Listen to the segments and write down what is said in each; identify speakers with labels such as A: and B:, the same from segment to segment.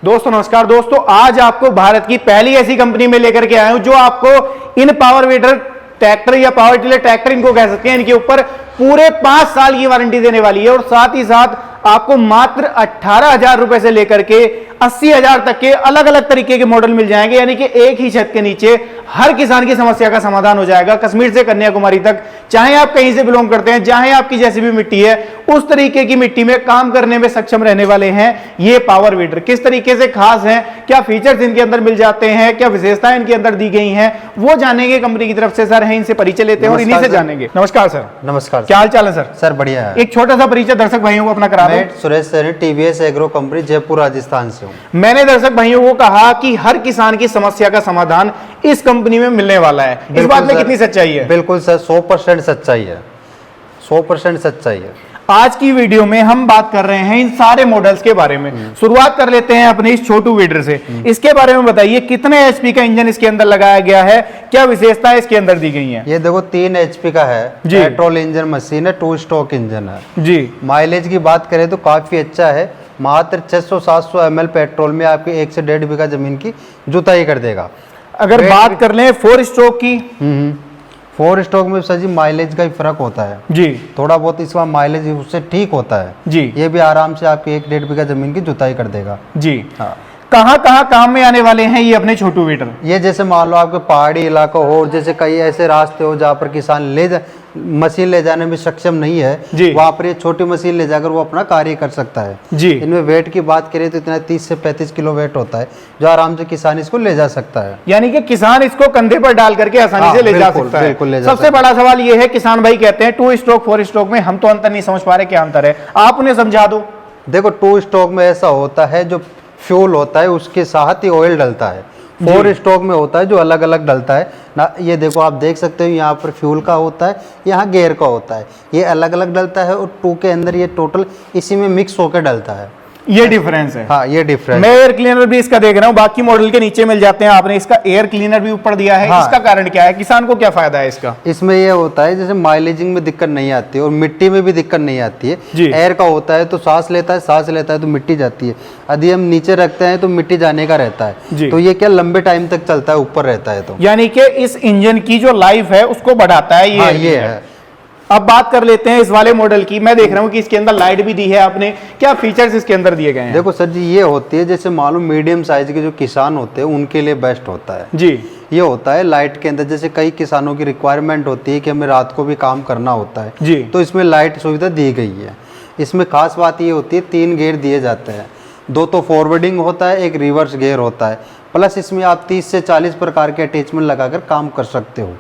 A: दोस्तों नमस्कार। दोस्तों आज आपको भारत की पहली ऐसी कंपनी में लेकर के आया हूं जो आपको इन पावर वीडर ट्रैक्टर या पावर टिलर ट्रैक्टर इनको कह सकते हैं, इनके ऊपर पूरे 5 साल की वारंटी देने वाली है और साथ ही साथ आपको मात्र 18,000 रुपए से लेकर के 80,000 तक के अलग अलग तरीके के मॉडल मिल जाएंगे। यानी कि एक ही छत के नीचे हर किसान की समस्या का समाधान हो जाएगा, कश्मीर से कन्याकुमारी तक। चाहे आप कहीं से बिलोंग करते हैं, चाहे आपकी जैसी भी मिट्टी है, उस तरीके की मिट्टी में काम करने में सक्षम रहने वाले हैं ये पावर वीडर। किस तरीके से खास है, क्या फीचर्स इनके अंदर मिल जाते हैं, क्या विशेषताएं इनके अंदर दी गई हैं, वो जानेंगे कंपनी की तरफ से। सर हैं, इनसे परिचय लेते हैं और इन्हीं से जानेंगे। नमस्कार सर।
B: नमस्कार।
A: क्या हाल चाल है सर?
B: सर बढ़िया है।
A: एक छोटा सा परिचय दर्शक भाइयों को अपना करा दो।
B: मैं Suresh Saini, TVS agro company, Jaipur Rajasthan से हूँ।
A: मैंने दर्शक भाइयों को कहा कि हर किसान की समस्या का समाधान इस कंपनी में मिलने वाला है। इस बात में कितनी सच्चाई है?
B: बिल्कुल सर, 100% सच्चाई है, 100% सच्चाई है।
A: आज की वीडियो में हम बात कर रहे हैं इन सारे मॉडल्स के बारे में। शुरुआत कर लेते हैं अपने इस छोटू वीडर से। इसके बारे में बताइए, कितने एचपी का इंजन इसके अंदर लगाया गया है, क्या विशेषताएं इसके अंदर दी गई हैं?
B: ये देखो 3 एचपी का है, पेट्रोल इंजन मशीन है, 2 स्ट्रोक इंजन है जी। माइलेज की बात करें तो काफी अच्छा है, मात्र 600-700 ml पेट्रोल में आपकी 1 से 1.5 बीघा जमीन की जुताई कर देगा।
A: अगर बात कर लें 4 स्ट्रोक की,
B: 4 स्ट्रोक में सर जी माइलेज का ही फर्क होता है जी, थोड़ा बहुत इसका माइलेज उससे ठीक होता है जी। ये भी आराम से आपकी 1-1.5 बीघा जमीन की जुताई कर देगा जी। हाँ, कहाँ काम में आने वाले हैं ये अपने छोटू वीडर? ये जैसे मान लो आपके पहाड़ी इलाका हो, जैसे कई ऐसे रास्ते हो जहाँ पर किसान मशीन ले जाने में सक्षम नहीं है, वहाँ पर ये छोटी मशीन ले जाकर वो अपना कार्य कर सकता है जी। इनमें वेट की बात करें तो इतना 30 से 35 किलो वेट होता है, जो आराम से किसान इसको ले जा सकता है। यानी कि किसान इसको कंधे पर डाल करके आसानी से ले जा सकता है। सबसे बड़ा सवाल ये है, किसान भाई कहते हैं 2 स्ट्रोक 4 स्ट्रोक में हम तो अंतर नहीं समझ पा रहे, क्या अंतर है? आप उन्हें समझा दो। देखो 2 स्ट्रोक में ऐसा होता है, जो फ्यूल होता है उसके साथ ही ऑयल डलता है। 4 स्ट्रोक में होता है जो अलग अलग डलता है ना। ये देखो आप देख सकते हो, यहाँ पर फ्यूल का होता है, यहाँ गियर का होता है, ये अलग अलग डलता है। और 2 के अंदर ये टोटल इसी में मिक्स होकर डलता है। ये डिफरेंस है। हाँ, ये डिफरेंस। मैं एयर क्लीनर भी इसका देख रहा हूँ, बाकी मॉडल के नीचे मिल जाते हैं, आपने इसका एयर क्लीनर भी ऊपर दिया है। हाँ। इसका कारण क्या है, किसान को क्या फायदा है इसका? इसमें ये होता है जैसे माइलेजिंग में दिक्कत नहीं आती है और मिट्टी में भी दिक्कत नहीं आती है। एयर का होता है तो सांस लेता है तो मिट्टी जाती है, यदि हम नीचे रखते हैं तो मिट्टी जाने का रहता है। तो ये क्या लंबे टाइम तक चलता है, ऊपर रहता है। तो यानी कि इस इंजन की जो लाइफ है उसको बढ़ाता है ये। हाँ, ये है। अब बात कर लेते हैं इस वाले मॉडल की। मैं देख रहा हूँ कि इसके अंदर लाइट भी दी है आपने, क्या फीचर्स इसके अंदर दिए गए हैं? देखो सर जी, ये होती है जैसे मालूम मीडियम साइज के जो किसान होते हैं उनके लिए बेस्ट होता है जी। ये होता है लाइट के अंदर, जैसे कई किसानों की रिक्वायरमेंट होती है कि हमें रात को भी काम करना होता है जी, तो इसमें लाइट सुविधा दी गई है। इसमें खास बात ये होती है 3 गियर दिए जाते हैं, 2 तो फॉरवर्डिंग होता है, एक रिवर्स गियर होता है। प्लस इसमें आप 30 से 40 प्रकार के अटैचमेंट लगाकर काम कर सकते हो।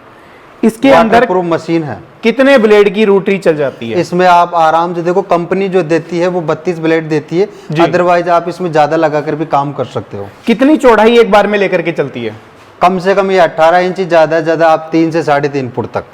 B: इसके अंदर प्रूफ मशीन है। कितने ब्लेड की रोटरी चल जाती है इसमें? आप आराम से देखो, कंपनी जो देती है वो 32 ब्लेड देती है, अदरवाइज आप इसमें ज्यादा लगाकर भी काम कर सकते हो। कितनी चौड़ाई एक बार में लेकर के चलती है? कम से कम ये 18 इंच, ज्यादा आप 3 से 3.5 फुट तक।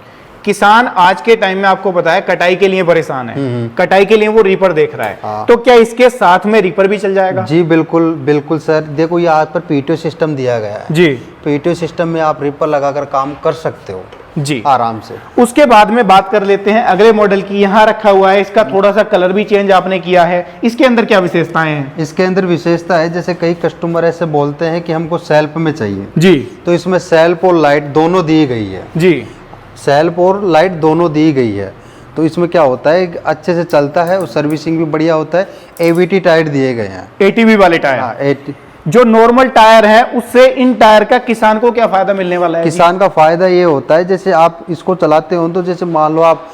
B: किसान आज के टाइम में आपको पता है कटाई के लिए परेशान है, कटाई के लिए वो रीपर देख रहा है। हाँ। तो क्या इसके साथ में रीपर भी चल जाएगा? जी बिल्कुल बिल्कुल सर। देखो यहाँ पर पीटीओ सिस्टम दिया गया है जी, पीटीओ सिस्टम में आप रीपर लगाकर काम कर सकते हो जी, आराम से। उसके बाद में बात कर लेते हैं अगले मॉडल की। यहाँ रखा हुआ है, इसका थोड़ा सा कलर भी चेंज आपने किया है। इसके अंदर क्या विशेषताएं हैं? इसके अंदर विशेषता है, जैसे कई कस्टमर ऐसे बोलते हैं कि हमको सेल्फ में चाहिए जी, तो इसमें सेल्फ और लाइट दोनों दी गई है जी। सेल्फ और लाइट दोनों दी गई है, तो इसमें क्या होता है अच्छे से चलता है और सर्विसिंग भी बढ़िया होता है। एवीटी टायर दिए गए हैं, एटीवी वाले टायर। हाँ, जो नॉर्मल टायर है उससे इन टायर का किसान को क्या फायदा मिलने वाला है? किसान का फायदा ये होता है, जैसे आप इसको चलाते हो तो जैसे मान लो आप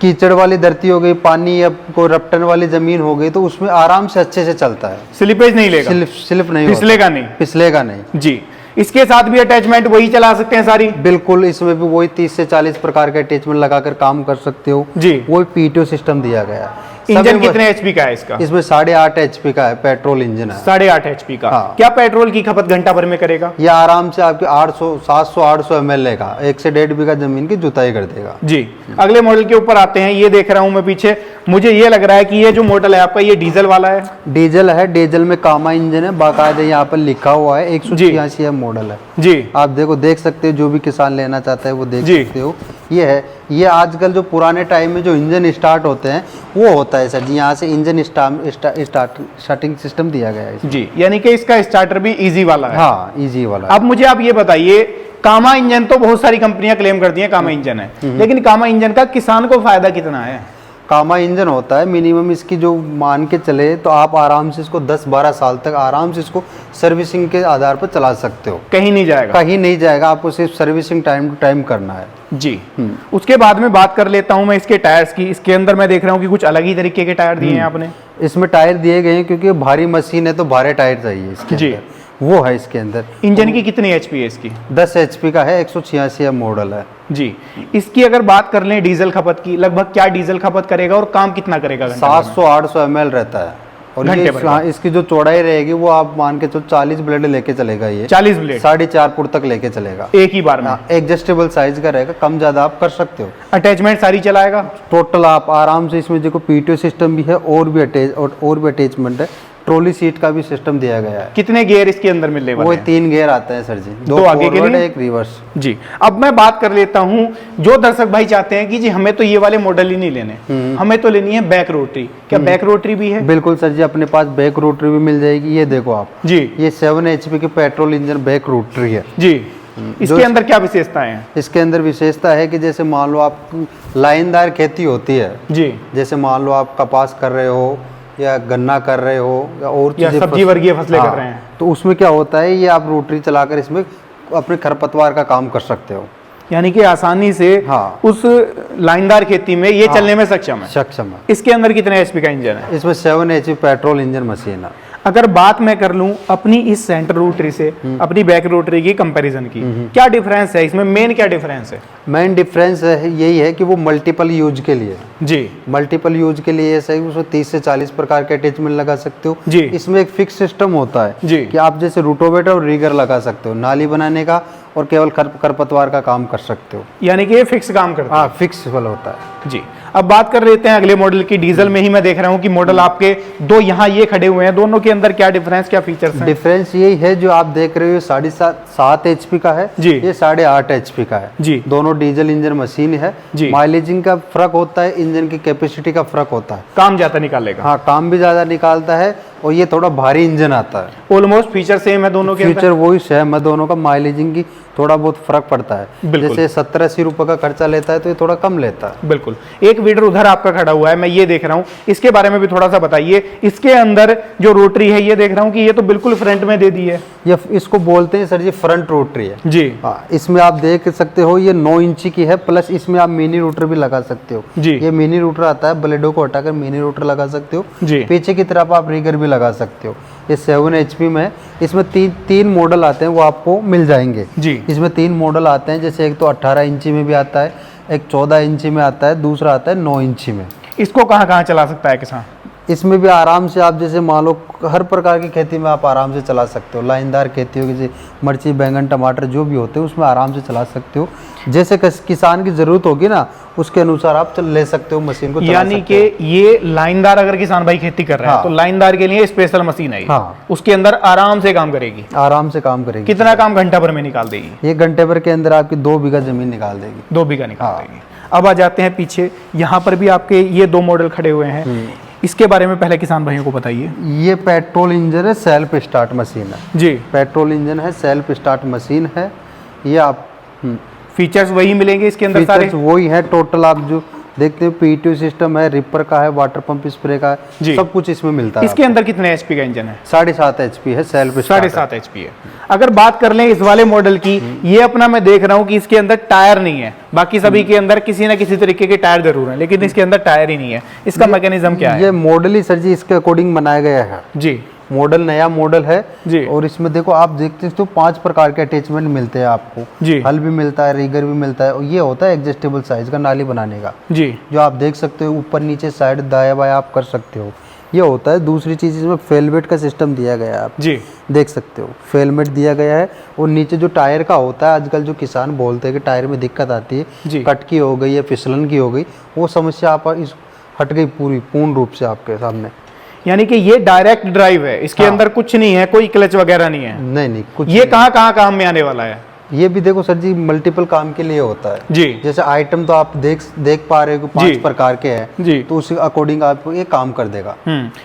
B: कीचड़ वाली धरती हो गई, पानी या कोई रपटन वाली जमीन हो गई, तो उसमें आराम से अच्छे से चलता है। स्लिपेज नहीं लेगा, स्लिप नहीं, फिसलेगा नहीं जी। इसके साथ भी अटैचमेंट वही चला सकते हैं सारी? बिल्कुल, इसमें भी वही 30 से 40 प्रकार के अटैचमेंट लगाकर काम कर सकते हो जी। वही पीटीओ सिस्टम दिया गया है। इंजन कितने एचपी का है इसका? इसमें 8.5 एचपी का है, पेट्रोल इंजन है। 8.5 एचपी का। हाँ। क्या पेट्रोल की खपत घंटा भर में करेगा? ये आराम से आपके 700-800 ml लेगा, 1 से 1.5 बीघा जमीन की जुताई कर देगा जी। अगले मॉडल के ऊपर आते हैं। ये देख रहा हूं मैं पीछे, मुझे ये लग रहा है कि ये जो मॉडल है आपका ये डीजल वाला है। डीजल है, डीजल में कामा इंजन है, बाकायदा यहाँ पर लिखा हुआ है। 186 मॉडल है जी। आप देख सकते हो, जो भी किसान लेना चाहता है वो देख सकते हो। ये है, ये आजकल जो पुराने टाइम में जो इंजन स्टार्ट होते हैं वो होता है सर जी, यहाँ से इंजन स्टार्टिंग सिस्टम दिया गया है इसमें।
A: जी, यानी कि इसका स्टार्टर भी इजी वाला है।
B: हाँ, इजी वाला है।
A: अब मुझे आप ये बताइए, कामा इंजन तो बहुत सारी कंपनियां क्लेम करती हैं कामा इंजन है, लेकिन कामा इंजन का किसान को फायदा कितना है?
B: कामा इंजन होता है मिनिमम इसकी जो मान के चले तो आप आराम से इसको 10-12 साल तक आराम से इसको सर्विसिंग के आधार पर चला सकते हो,
A: कहीं नहीं जाएगा।
B: कहीं नहीं जाएगा, आपको सिर्फ सर्विसिंग टाइम टू टाइम करना है।
A: जी। उसके बाद में बात कर लेता हूं मैं इसके टायर्स की। इसके अंदर मैं देख रहा हूं कि कुछ अलग ही तरीके के टायर दिए हैं आपने।
B: इसमें टायर दिए गए हैं क्योंकि भारी मशीन है तो भारी टायर चाहिए इसके
A: जी।
B: अंदर, वो है इसके अंदर।
A: इंजन की कितनी एचपी है इसकी?
B: 10 एचपी का है, 186 मॉडल है।
A: जी। इसकी अगर बात कर लें डीजल खपत की, लगभग क्या डीजल खपत करेगा और काम कितना करेगा?
B: 700-800 ml रहता है और
A: घंटे भर का।
B: इसकी जो चौड़ाई रहेगी वो आप मान के चलो 40 ब्लेड लेके चलेगा, ये
A: 40 ब्लेड
B: 4.5 फुट तक लेके चलेगा
A: एक ही बार में।
B: एडजस्टेबल साइज का रहेगा, कम ज्यादा आप कर सकते हो।
A: अटैचमेंट सारी चलाएगा
B: टोटल आप आराम से इसमें देखो पीटीओ सिस्टम भी है और भी अटैचमेंट है, ट्रॉली सीट का भी सिस्टम दिया गया है।
A: कितने गियर इसके अंदर मिलने वाले
B: वो
A: हैं?
B: 3 गियर आते हैं सर जी,
A: 2 आगे के लिए,
B: एक रिवर्स।
A: जी। अब मैं बात कर लेता हूं, जो दर्शक भाई चाहते हैं कि जी हमें तो ये वाले मॉडल ही नहीं लेने, हमें तो लेनी है बैक रोटरी, क्या बैक रोटरी भी है?
B: बिल्कुल सर जी, अपने पास बैक रोटरी भी मिल जाएगी। ये देखो आप
A: जी,
B: ये 7 एचपी की पेट्रोल इंजन बैक रोटरी है
A: जी। इसके अंदर क्या विशेषताएं हैं?
B: इसके अंदर विशेषता है कि जैसे मान लो आप लाइनदार खेती होती है
A: जी,
B: जैसे मान लो आप कपास कर रहे हो या गन्ना कर रहे हो या और
A: या सब्जी वर्गीय फसलें कर रहे हैं,
B: तो उसमें क्या होता है, ये आप रोटरी चलाकर इसमें अपने खरपतवार का काम कर सकते हो,
A: यानी कि आसानी से उस लाइनदार खेती में ये चलने में सक्षम है। इसके अंदर कितने एचपी का इंजन है?
B: इसमें 7 एचपी पेट्रोल इंजन मशीन है।
A: अगर बात मैं कर लूं अपनी इस सेंटर रोटरी से अपनी बैक रोटरी की कंपैरिजन की, क्या डिफरेंस है इसमें? मेन क्या डिफरेंस है?
B: मेन डिफरेंस यही है कि वो मल्टीपल यूज के लिए,
A: जी,
B: मल्टीपल यूज के लिए ऐसा है उसमें 30 से 40 प्रकार के अटैचमेंट लगा सकते हो।
A: जी।
B: इसमें एक फिक्स सिस्टम होता है
A: जी,
B: कि आप जैसे रूटोवेटर और रीगर लगा सकते हो, नाली बनाने का और केवल खरपतवार का काम कर सकते हो,
A: यानी कि ये फिक्स काम करता है।
B: हाँ, फिक्सबल होता है।
A: जी। अब बात कर लेते हैं अगले मॉडल की। डीजल में ही मैं देख रहा हूं कि मॉडल आपके दो यहाँ ये खड़े हुए हैं, दोनों के अंदर क्या डिफरेंस, क्या फीचर्स हैं?
B: डिफरेंस यही है जो आप देख रहे हो, 7.5 एचपी का है
A: जी,
B: ये 8.5 एचपी का है
A: जी।
B: दोनों डीजल इंजन मशीन है जी। माइलेजिंग का फर्क होता है, इंजन की कैपेसिटी का फर्क होता है,
A: काम ज्यादा निकालेगा।
B: हाँ, काम भी ज्यादा निकालता है और ये थोड़ा भारी इंजन आता है।
A: ऑलमोस्ट फीचर सेम है दोनों के,
B: फीचर वही सेम है दोनों का, माइलेजिंग की थोड़ा बहुत फर्क पड़ता है। जैसे 70-80 रुपए का खर्चा लेता है तो ये थोड़ा कम लेता है।
A: बिल्कुल। एक वीडर उधर आपका खड़ा हुआ है, मैं ये देख रहा हूँ, इसके बारे में भी थोड़ा सा बताइए। इसके अंदर जो रोटरी है ये देख रहा हूँ कि ये तो बिल्कुल फ्रंट में दे दी है,
B: ये इसको बोलते हैं सर जी फ्रंट रोटरी है
A: जी।
B: हाँ, इसमें आप देख सकते हो ये 9 इंची की है, प्लस इसमें आप मिनी रूटर भी लगा सकते हो
A: जी।
B: ये मिनी रूटर आता है, ब्लेडो को हटाकर मिनी रूटर लगा सकते हो
A: जी।
B: पीछे की तरफ आप रीगर भी लगा सकते हो। ये 7 एचपी में है, इसमें तीन मॉडल आते हैं, वो आपको मिल जाएंगे
A: जी।
B: इसमें 3 मॉडल आते हैं, जैसे एक तो 18 इंची में भी आता है, एक 14 इंची में आता है, दूसरा आता है 9 इंची में।
A: इसको कहाँ कहाँ चला सकता है किसान?
B: इसमें भी आराम से आप जैसे मान लो हर प्रकार की खेती में आप आराम से चला सकते हो, लाइनदार खेती हो जैसे मिर्ची, बैंगन, टमाटर जो भी होते हैं उसमें आराम से चला सकते हो, जैसे किसान की जरूरत होगी ना उसके अनुसार आप ले सकते हो मशीन को।
A: यानी कि ये लाइनदार अगर किसान भाई खेती कर रहे हैं तो लाइनदार के लिए स्पेशल मशीन है, उसके अंदर आराम से काम करेगी,
B: आराम से काम करेगी।
A: कितना काम घंटा भर में निकाल देगी?
B: 1 घंटे भर के अंदर आपकी 2 बीघा जमीन निकाल देगी,
A: 2 बीघा निकाल देगी। अब आ जाते हैं पीछे, यहाँ पर भी आपके ये 2 मॉडल खड़े हुए हैं, इसके बारे में पहले किसान भाइयों को बताइए।
B: ये पेट्रोल इंजन है, सेल्फ स्टार्ट मशीन है
A: जी।
B: पेट्रोल इंजन है, सेल्फ स्टार्ट मशीन है। ये आप
A: फीचर्स वही मिलेंगे इसके अंदर, सारे
B: वही है टोटल। आप जो देखते हो पीटीओ सिस्टम है, रिपर का है, वाटर पंप स्प्रे का है, सब कुछ इसमें मिलता है।
A: इसके अंदर कितने एचपी का इंजन है?
B: 7.5 एचपी है, सेल्फ
A: 7.5 एचपी है। अगर बात कर लें इस वाले मॉडल की, ये अपना मैं देख रहा हूँ कि इसके अंदर टायर नहीं है, बाकी सभी के अंदर किसी ना किसी तरीके के टायर जरूर हैं, लेकिन इसके अंदर टायर ही नहीं है। इसका मैकेनिज्म क्या है?
B: ये मॉडल ही सर जी इसके अकॉर्डिंग बनाया गया है
A: जी।
B: मॉडल नया मॉडल है
A: जी।
B: और इसमें देखो आप देखते हो 5 प्रकार के अटैचमेंट मिलते हैं आपको
A: जी।
B: हल भी मिलता है, रीगर भी मिलता है, और ये होता है एडजस्टेबल साइज का नाली बनाने का
A: जी, जो
B: आप देख सकते हो ऊपर नीचे साइड दाया बाया आप कर सकते हो, ये होता है। दूसरी चीज इसमें फेलमेट का सिस्टम दिया गया है, आप
A: जी
B: देख सकते हो फेलमेट दिया गया है। और नीचे जो टायर का होता है, आजकल जो किसान बोलते हैं कि टायर में दिक्कत आती है, कट की हो गई या फिसलन की हो गई, वो समस्या आप इस हट गई पूर्ण रूप से आपके सामने।
A: यानी कि ये डायरेक्ट ड्राइव है, इसके अंदर कुछ नहीं है, कोई क्लच वगैरह नहीं है।
B: नहीं कुछ
A: ये कहाँ काम में आने वाला है?
B: ये भी देखो सर जी मल्टीपल काम के लिए होता है
A: जी।
B: जैसे आइटम तो आप देख पा रहे हो कि 5 प्रकार के हैं
A: जी,
B: तो उसी अकॉर्डिंग आपको ये काम कर देगा।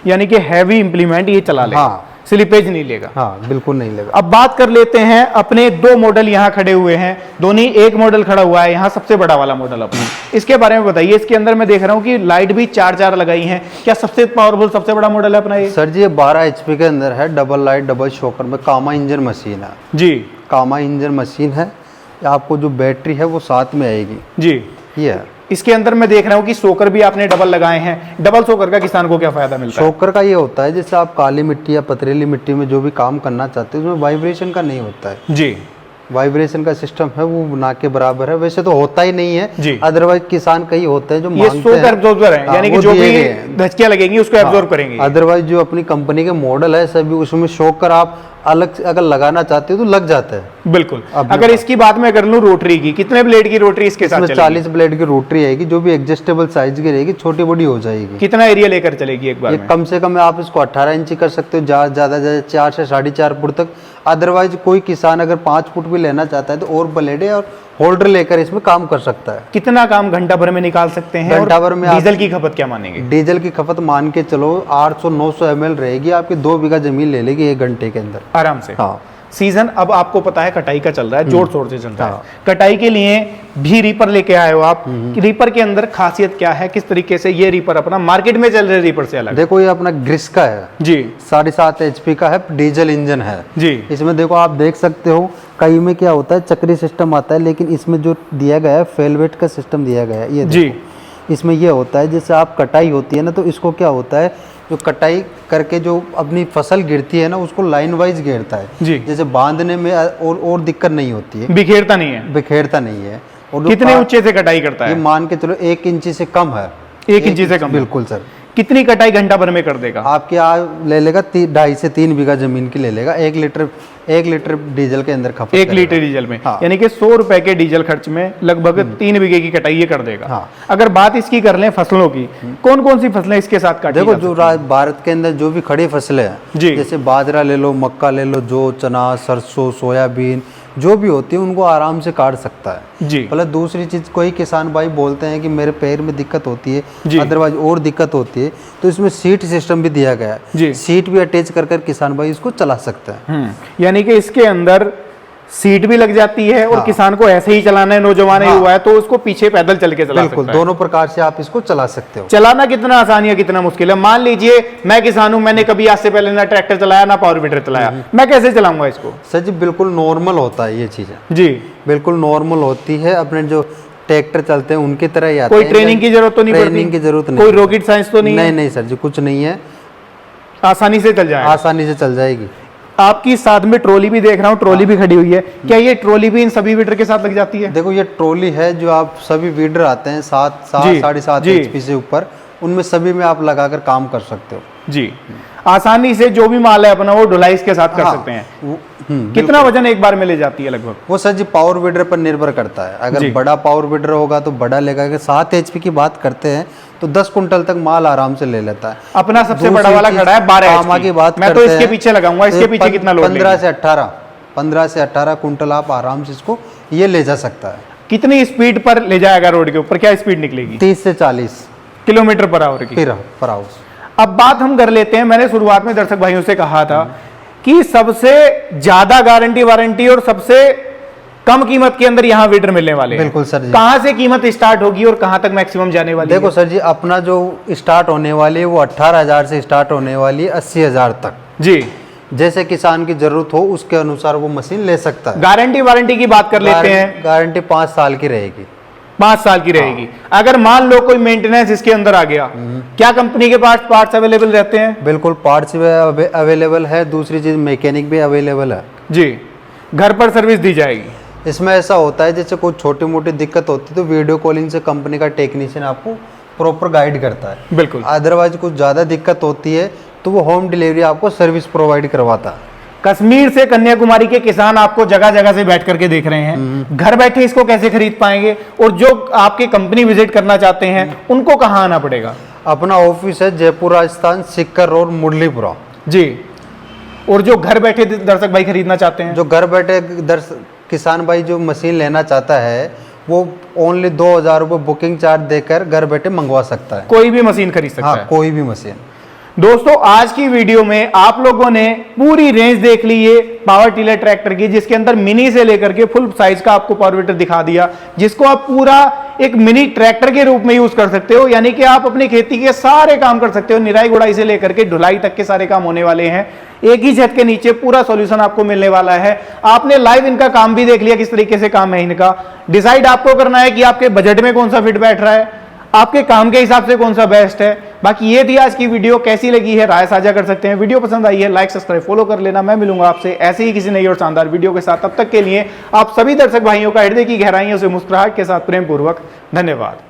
A: यानी कि हैवी इंप्लीमेंट ये चला लेगा।
B: हाँ,
A: स्लिपेज नहीं लेगा।
B: हाँ बिल्कुल नहीं लेगा।
A: अब बात कर लेते हैं अपने 2 मॉडल यहाँ खड़े हुए हैं, दोनों ही एक मॉडल खड़ा हुआ है यहाँ, सबसे बड़ा वाला मॉडल अपना, इसके बारे में बताइए। इसके अंदर मैं देख रहा हूँ कि लाइट भी 4 लगाई हैं, क्या सबसे पावरफुल सबसे बड़ा मॉडल है अपना ये?
B: सर जी ये 12 HP के अंदर है, डबल लाइट डबल शॉकर में कामा इंजन मशीन है
A: जी।
B: कामा इंजन मशीन है। आपको जो बैटरी है वो साथ में आएगी
A: जी।
B: ये है।
A: इसके अंदर मैं देख रहा हूँ कि सोकर भी आपने डबल लगाए हैं। डबल सोकर का किसान को क्या फायदा मिलता है?
B: शॉकर का ये होता है जैसे आप काली मिट्टी या पथरीली मिट्टी में जो भी काम करना चाहते हैं उसमें वाइब्रेशन का नहीं होता है
A: जी।
B: वाइब्रेशन का सिस्टम है वो ना के बराबर है, वैसे तो होता ही नहीं है
A: जी।
B: अदरवाइज किसान कई होते हैं जो
A: ये सोकर एब्जॉर्बर है, यानी कि जो भी धचकियां लगेंगी उसको एब्जॉर्ब करेंगे।
B: अदरवाइज जो अपनी कंपनी के मॉडल है सभी उसमें शॉकर आप अलग से अगर लगाना चाहते हो तो लग जाता है।
A: बिल्कुल। अगर इसकी बात मैं कर लूं रोटरी की, कितने ब्लेड की रोटरी इसके साथ चलेगी?
B: 40 ब्लेड की रोटरी आएगी जो भी एडजस्टेबल साइज की रहेगी, छोटी बड़ी हो जाएगी।
A: कितना एरिया लेकर चलेगी एक बार
B: ये
A: में?
B: कम से कम आप इसको 18 इंची कर सकते हो, ज्यादा 4 से 4.5 फुट तक। अदरवाइज कोई किसान अगर 5 फुट भी लेना चाहता है तो और ब्लेड है और होल्डर लेकर इसमें काम कर सकता है।
A: कितना काम घंटा भर में निकाल सकते हैं?
B: घंटा भर में।
A: डीजल की खपत क्या मानेंगे?
B: डीजल की खपत मान के चलो 800-900 ml रहेगी, आपकी 2 बीघा जमीन ले लेगी 1 घंटे के अंदर
A: आराम से।
B: हाँ।
A: सीजन अब आपको पता है कटाई का चल रहा है, जोर शोर से चल रहा है। कटाई के लिए भी रीपर लेके आए हो आप। रीपर के अंदर खासियत क्या है, किस तरीके से ये रीपर अपना मार्केट में चल रहे रीपर से अलग?
B: देखो ये अपना ग्रिस का है
A: जी,
B: 7.5 HP का है, डीजल इंजन है
A: जी।
B: इसमें देखो आप देख सकते हो कई में क्या होता है चक्री सिस्टम आता है, लेकिन इसमें जो दिया गया है फेलवेट का सिस्टम दिया गया है। ये
A: जी।
B: इसमें ये होता है जैसे आप कटाई होती है ना तो इसको क्या होता है जो कटाई करके जो अपनी फसल गिरती है ना उसको लाइन वाइज घेरता है
A: जी।
B: जैसे बांधने में और दिक्कत नहीं होती है,
A: बिखेरता नहीं है।
B: बिखेरता नहीं है। और
A: कितने ऊंचे से कटाई करता है?
B: ये मान के चलो 1 इंची से कम है।
A: 1 इंची से कम?
B: बिल्कुल सर।
A: कितनी कटाई घंटा भर में कर देगा?
B: आपके ले लेगा 2.5 से 3 बीघा जमीन की ले लेगा। 1 लीटर डीजल के अंदर खपत
A: 1 लीटर डीजल में।
B: हाँ।
A: यानी कि 100 रुपए के डीजल खर्च में लगभग 3 बीघे की कटाई ये कर देगा।
B: हाँ।
A: अगर बात इसकी कर लें फसलों की, कौन कौन सी फसलें इसके साथ काटी
B: देखो
A: जा
B: जो
A: सकती हैं?
B: भारत के अंदर जो भी खड़ी फसलें हैं
A: जी।
B: जैसे बाजरा ले लो, मक्का ले लो, जो चना, सरसों, सोयाबीन जो भी होती है उनको आराम से काट सकता है
A: जी।
B: मतलब दूसरी चीज कोई किसान भाई बोलते हैं कि मेरे पैर में दिक्कत होती
A: जी।
B: है, अदरवाइज और दिक्कत होती है, तो इसमें सीट सिस्टम भी दिया गया
A: जी।
B: है। सीट भी अटैच कर किसान भाई इसको चला सकते हैं।
A: यानी कि इसके अंदर सीट भी लग जाती है और किसान को ऐसे ही चलाना है, नौजवान ही हुआ है तो उसको पीछे पैदल चल के चला
B: बिल्कुल
A: सकता है।
B: दोनों प्रकार से आप इसको चला सकते हो।
A: चलाना कितना आसान है कितना मुश्किल है? मान लीजिए मैं किसान हूं, मैंने कभी आज से पहले ना ट्रैक्टर चलाया ना पावर वीडर चलाया, मैं कैसे चलाऊंगा इसको?
B: सर जी बिल्कुल नॉर्मल होता है ये चीजें,
A: जी।
B: बिल्कुल नॉर्मल होती है। अपने जो ट्रैक्टर चलते हैं उनकी तरह ही आते
A: कोई
B: हैं।
A: ट्रेनिंग की जरूरत तो नहीं पड़ती?
B: ट्रेनिंग की जरूरत नहीं,
A: कोई रॉकेट साइंस तो नहीं है?
B: नहीं सर जी कुछ नहीं है,
A: आसानी से चल जाए,
B: आसानी से चल जाएगी।
A: आपकी साथ में ट्रॉली भी देख रहा हूँ, ट्रॉली भी खड़ी हुई है, क्या ये ट्रॉली भी इन सभी वीडर के साथ लग जाती है?
B: देखो ये ट्रॉली है जो आप सभी वीडर आते हैं 7.5 HP से ऊपर, उनमें सभी में आप लगाकर काम कर सकते हो।
A: जी, आसानी से जो भी माल है अपना वो ढुलाई इसके साथ कर सकते हैं। कितना वजन एक बार में ले जाती है लगभग?
B: वो सर जी पावर वीडर पर निर्भर करता है। अगर बड़ा पावर वीडर होगा तो बड़ा लेगा। अगर 7 HP की बात करते हैं तो 10 कुंटल तक माल आराम से ले लेता है।
A: अपना सबसे बड़ा वाला खड़ा है 12 HP
B: की बात
A: मैं तो इसके पीछे लगाऊंगा, इसके पीछे कितना लोड?
B: 15 से 18 कुंटल आप आराम से इसको ये ले जा सकता है।
A: कितनी स्पीड पर ले जाएगा रोड के ऊपर? क्या स्पीड निकलेगी?
B: 30 से 40
A: किलोमीटर पर आवर की
B: पर आवर।
A: अब बात हम कर लेते हैं, मैंने शुरुआत में दर्शक भाइयों से कहा था कि सबसे ज्यादा गारंटी वारंटी और सबसे कम कीमत के अंदर यहाँ वीडर मिलने वाले हैं।
B: बिल्कुल सर जी।
A: कहां से कीमत स्टार्ट होगी और कहां तक मैक्सिमम जाने वाली है?
B: देखो सर जी अपना जो स्टार्ट होने वाली है वो 18,000 से स्टार्ट होने वाली है 80,000 तक।
A: जी,
B: जैसे किसान की जरूरत हो उसके अनुसार वो मशीन ले सकता है।
A: गारंटी वारंटी की बात कर लेते हैं।
B: गारंटी 5 साल की रहेगी।
A: 5 साल की रहेगी। अगर मान लो कोई मेंटेनेंस इसके अंदर आ गया, क्या कंपनी के पास पार्ट्स अवेलेबल रहते हैं?
B: बिल्कुल पार्ट्स भी अवेलेबल है, दूसरी चीज मैकेनिक भी अवेलेबल है।
A: जी, घर पर सर्विस दी जाएगी।
B: इसमें ऐसा होता है जैसे कोई छोटी मोटी दिक्कत होती है तो वीडियो कॉलिंग से कंपनी का टेक्नीशियन आपको प्रॉपर गाइड करता है।
A: बिल्कुल।
B: अदरवाइज कुछ ज़्यादा दिक्कत होती है तो वो होम डिलीवरी आपको सर्विस प्रोवाइड करवाता है।
A: कश्मीर से कन्याकुमारी के किसान आपको जगह जगह से बैठ करके देख रहे हैं, घर बैठे इसको कैसे खरीद पाएंगे? और जो आपके कंपनी विजिट करना चाहते हैं उनको कहाँ आना पड़ेगा?
B: अपना ऑफिस है जयपुर राजस्थान, सिक्कर रोड, मुरलीपुरा।
A: जी। और जो घर बैठे दर्शक भाई खरीदना चाहते हैं?
B: जो घर बैठे किसान भाई जो मशीन लेना चाहता है वो ओनली 2,000 रुपये बुकिंग चार्ज देकर घर बैठे मंगवा सकता है।
A: कोई भी मशीन खरीद सकता है।
B: कोई भी मशीन।
A: दोस्तों आज की वीडियो में आप लोगों ने पूरी रेंज देख ली है पावर टिलर ट्रैक्टर की, जिसके अंदर मिनी से लेकर के फुल साइज का आपको पावर वीडर दिखा दिया, जिसको आप पूरा एक मिनी ट्रैक्टर के रूप में यूज कर सकते हो। यानी कि आप अपनी खेती के सारे काम कर सकते हो, निराई गुड़ाई से लेकर के ढुलाई तक के सारे काम होने वाले हैं। एक ही छत के नीचे पूरा सॉल्यूशन आपको मिलने वाला है। आपने लाइव इनका काम भी देख लिया, किस तरीके से काम है इनका। डिसाइड आपको करना है कि आपके बजट में कौन सा फिट बैठ रहा है, आपके काम के हिसाब से कौन सा बेस्ट है। बाकी ये थी आज की वीडियो, कैसी लगी है राय साझा कर सकते हैं। वीडियो पसंद आई है लाइक सब्सक्राइब फॉलो कर लेना। मैं मिलूंगा आपसे ऐसे ही किसी नई और शानदार वीडियो के साथ। तब तक के लिए आप सभी दर्शक भाइयों का हृदय की गहराइयों से मुस्कुराहट के साथ प्रेम पूर्वक धन्यवाद।